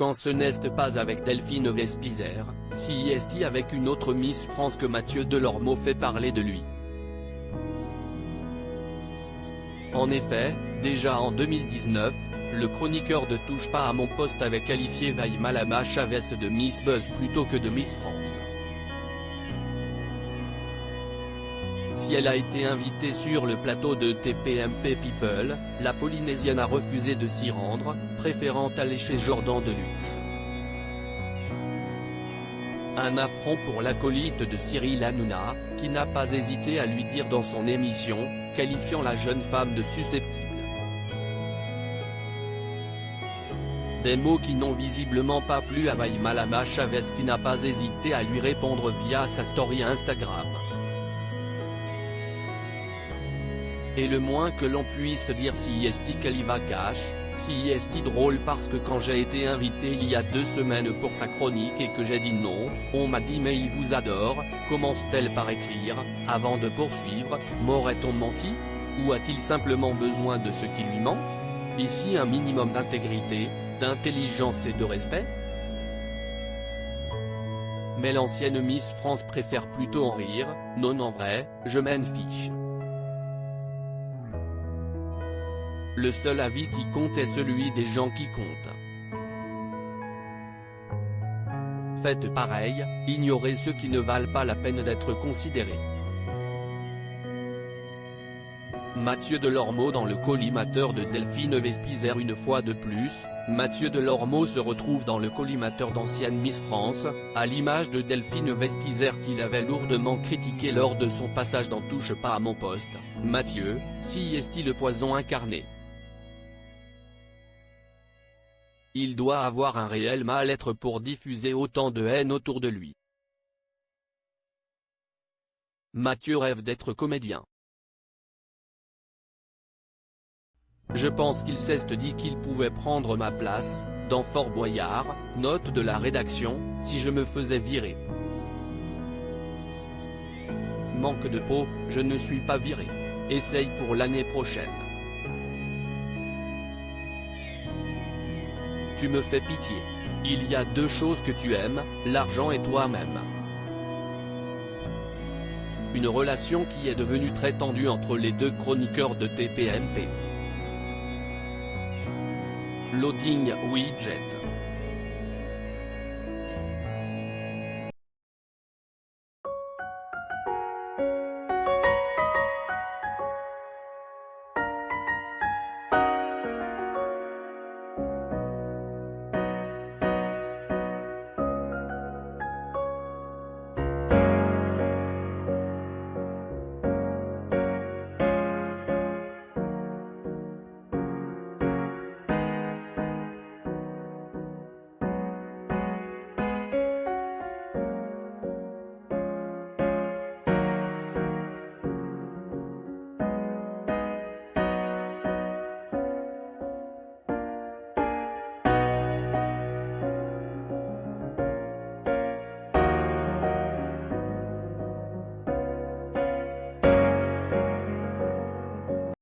quand ce n'est pas avec Delphine Vespizer, si est avec une autre Miss France que Mathieu Delormeau fait parler de lui. En effet, déjà en 2019, le chroniqueur de Touche pas à mon poste avait qualifié Vaïma Chavez de Miss Buzz plutôt que de Miss France. Si elle a été invitée sur le plateau de TPMP People, la Polynésienne a refusé de s'y rendre, préférant aller chez Jordan Deluxe. Un affront pour l'acolyte de Cyril Hanouna, qui n'a pas hésité à lui dire dans son émission, qualifiant la jeune femme de susceptible. Des mots qui n'ont visiblement pas plu à Vaïma Chavez qui n'a pas hésité à lui répondre via sa story Instagram. Et le moins que l'on puisse dire si est qu'elle y va cash, si est drôle parce que quand j'ai été invité il y a 2 semaines pour sa chronique et que j'ai dit non, on m'a dit mais il vous adore, commence-t-elle par écrire, avant de poursuivre, m'aurait-on menti? Ou a-t-il simplement besoin de ce qui lui manque? Ici un minimum d'intégrité, d'intelligence et de respect? Mais l'ancienne Miss France préfère plutôt en rire, non en vrai, je m'en fiche. Le seul avis qui compte est celui des gens qui comptent. Faites pareil, ignorez ceux qui ne valent pas la peine d'être considérés. Mathieu Delormeau dans le collimateur de Delphine Vespizer. Une fois de plus, Mathieu Delormeau se retrouve dans le collimateur d'ancienne Miss France, à l'image de Delphine Vespizer qu'il avait lourdement critiqué lors de son passage dans Touche pas à mon poste. Mathieu, si est le poison incarné. Il doit avoir un réel mal-être pour diffuser autant de haine autour de lui. Mathieu rêve d'être comédien. Je pense qu'il s'est dit qu'il pouvait prendre ma place, dans Fort Boyard, note de la rédaction, si je me faisais virer. Manque de peau, je ne suis pas viré. Essaye pour l'année prochaine. Tu me fais pitié. Il y a 2 choses que tu aimes, l'argent et toi-même. Une relation qui est devenue très tendue entre les 2 chroniqueurs de TPMP. Loading Widget.